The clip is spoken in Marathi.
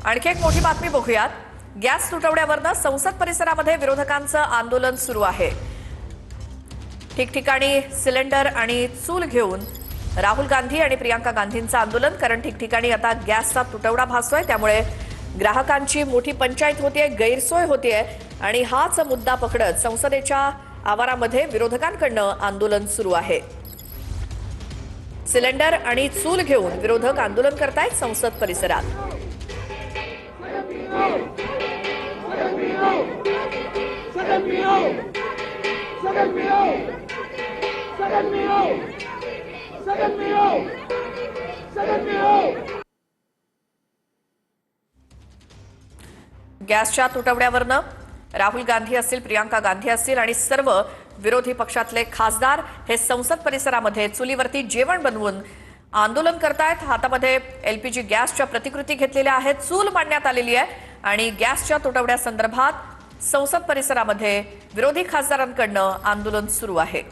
आणखी एक मोठी बातमी बघूयात। गॅस तुटवड्यावरनं संसद परिसरामध्ये विरोधकांचं आंदोलन सुरू आहे। ठिकठिकाणी सिलेंडर आणि चूल घेऊन राहुल गांधी आणि प्रियांका गांधींचं आंदोलन, कारण ठिकठिकाणी आता गॅसचा तुटवडा भासतोय, त्यामुळे ग्राहकांची मोठी पंचायत होतीये, गैरसोय होतीये आणि हाच मुद्दा पकडत संसदेच्या आवारामध्ये विरोधकांकडनं आंदोलन सुरू आहे। सिलेंडर आणि चूल घेऊन विरोधक आंदोलन करतायत संसद परिसरात। गॅसच्या तुटवड्यावरनं राहुल गांधी असतील, प्रियांका गांधी असतील आणि सर्व विरोधी पक्षातले खासदार हे संसद परिसरामध्ये चुलीवरती जेवण बनवून आंदोलन करतायत। हातामध्ये एलपीजी गॅसच्या प्रतिकृती घेतलेल्या आहेत, चूल मांडण्यात आलेली आहे आणि गॅसच्या तुटवड्यासंदर्भात संसद परिसरामध्ये विरोधी खासदारांकडनं आंदोलन सुरू आहे।